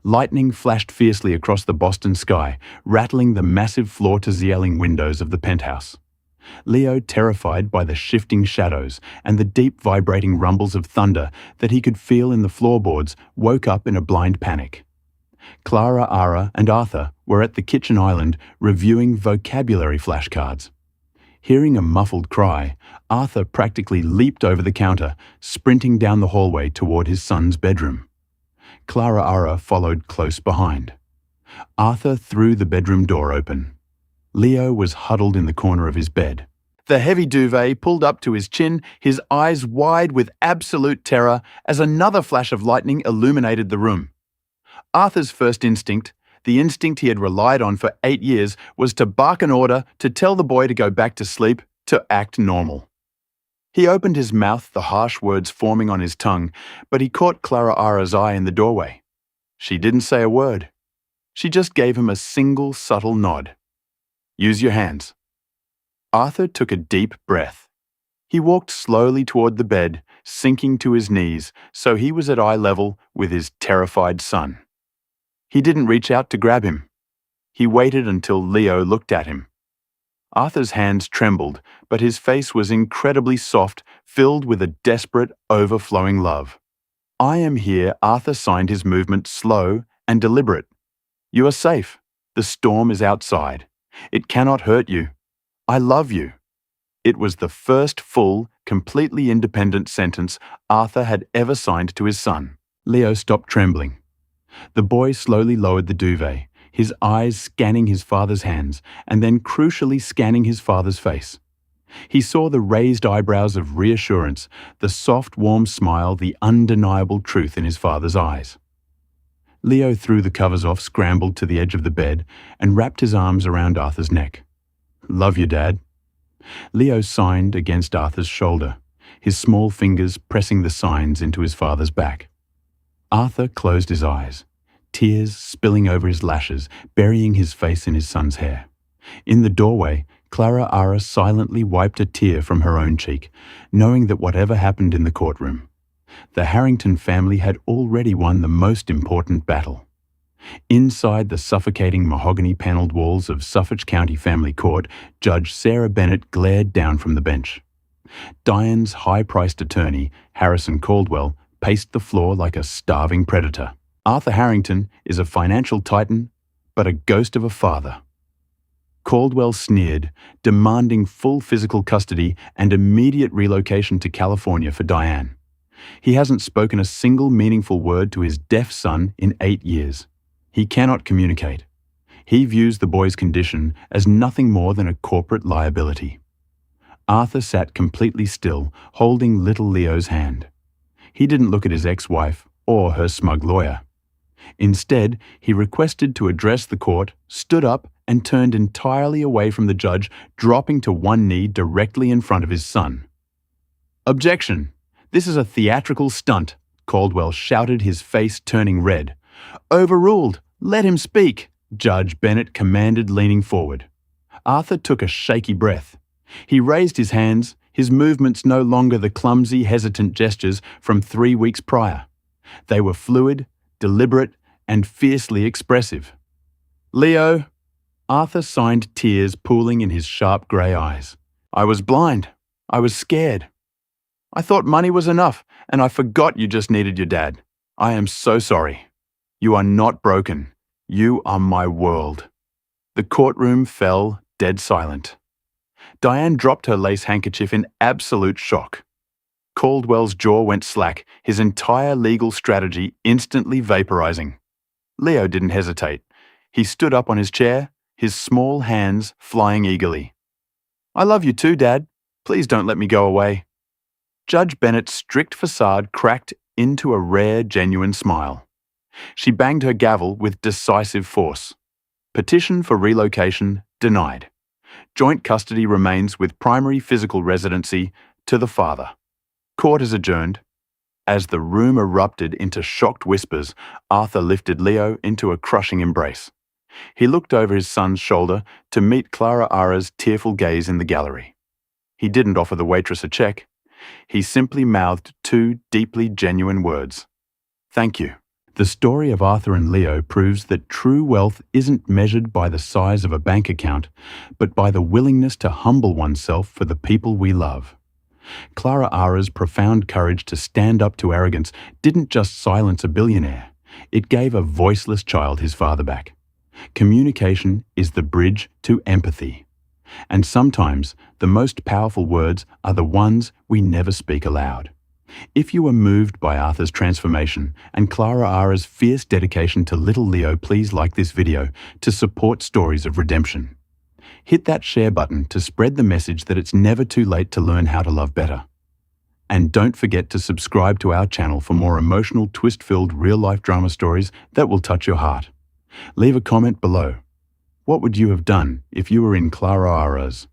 Lightning flashed fiercely across the Boston sky, rattling the massive floor-to-ceiling windows of the penthouse. Leo, terrified by the shifting shadows and the deep vibrating rumbles of thunder that he could feel in the floorboards, woke up in a blind panic. Clara Ara and Arthur were at the kitchen island reviewing vocabulary flashcards. Hearing a muffled cry, Arthur practically leaped over the counter, sprinting down the hallway toward his son's bedroom. Clara Ara followed close behind. Arthur threw the bedroom door open. Leo was huddled in the corner of his bed. The heavy duvet pulled up to his chin, his eyes wide with absolute terror as another flash of lightning illuminated the room. Arthur's first instinct, the instinct he had relied on for 8 years, was to bark an order, to tell the boy to go back to sleep, to act normal. He opened his mouth, the harsh words forming on his tongue, but he caught Clara Ara's eye in the doorway. She didn't say a word. She just gave him a single subtle nod. "Use your hands." Arthur took a deep breath. He walked slowly toward the bed, sinking to his knees, so he was at eye level with his terrified son. He didn't reach out to grab him. He waited until Leo looked at him. Arthur's hands trembled, but his face was incredibly soft, filled with a desperate, overflowing love. "I am here." Arthur signed his movement slow and deliberate. "You are safe. The storm is outside. It cannot hurt you. I love you." It was the first full, completely independent sentence Arthur had ever signed to his son. Leo stopped trembling. The boy slowly lowered the duvet, his eyes scanning his father's hands, and then crucially scanning his father's face. He saw the raised eyebrows of reassurance, the soft, warm smile, the undeniable truth in his father's eyes. Leo threw the covers off, scrambled to the edge of the bed, and wrapped his arms around Arthur's neck. "Love you, Dad." Leo signed against Arthur's shoulder, his small fingers pressing the signs into his father's back. Arthur closed his eyes, tears spilling over his lashes, burying his face in his son's hair. In the doorway, Clara Ara silently wiped a tear from her own cheek, knowing that whatever happened in the courtroom, the Harrington family had already won the most important battle. Inside the suffocating mahogany-paneled walls of Suffolk County Family Court, Judge Sarah Bennett glared down from the bench. Diane's high-priced attorney, Harrison Caldwell, paced the floor like a starving predator. Arthur Harrington is a financial titan, but a ghost of a father. Caldwell sneered, demanding full physical custody and immediate relocation to California for Diane. He hasn't spoken a single meaningful word to his deaf son in 8 years. He cannot communicate. He views the boy's condition as nothing more than a corporate liability. Arthur sat completely still, holding little Leo's hand. He didn't look at his ex-wife or her smug lawyer. Instead, he requested to address the court, stood up, and turned entirely away from the judge, dropping to one knee directly in front of his son. "Objection! This is a theatrical stunt," Caldwell shouted, his face turning red. "Overruled! Let him speak," Judge Bennett commanded, leaning forward. Arthur took a shaky breath. He raised his hands, his movements no longer the clumsy, hesitant gestures from 3 weeks prior. They were fluid, deliberate, and fiercely expressive. "Leo," Arthur signed, tears pooling in his sharp grey eyes. "I was blind. I was scared. I thought money was enough, and I forgot you just needed your dad. I am so sorry. You are not broken. You are my world." The courtroom fell dead silent. Diane dropped her lace handkerchief in absolute shock. Caldwell's jaw went slack, his entire legal strategy instantly vaporizing. Leo didn't hesitate. He stood up on his chair, his small hands flying eagerly. "I love you too, Dad. Please don't let me go away." Judge Bennett's strict facade cracked into a rare, genuine smile. She banged her gavel with decisive force. Petition for relocation denied. Joint custody remains with primary physical residency to the father. Court is adjourned. As the room erupted into shocked whispers, Arthur lifted Leo into a crushing embrace. He looked over his son's shoulder to meet Clara Ara's tearful gaze in the gallery. He didn't offer the waitress a check. He simply mouthed 2 deeply genuine words. "Thank you." The story of Arthur and Leo proves that true wealth isn't measured by the size of a bank account, but by the willingness to humble oneself for the people we love. Clara Ara's profound courage to stand up to arrogance didn't just silence a billionaire, it gave a voiceless child his father back. Communication is the bridge to empathy. And sometimes the most powerful words are the ones we never speak aloud. If you were moved by Arthur's transformation and Clara Ara's fierce dedication to little Leo, please like this video to support stories of redemption. Hit that share button to spread the message that it's never too late to learn how to love better. And don't forget to subscribe to our channel for more emotional, twist-filled real-life drama stories that will touch your heart. Leave a comment below. What would you have done if you were in Clara Ara's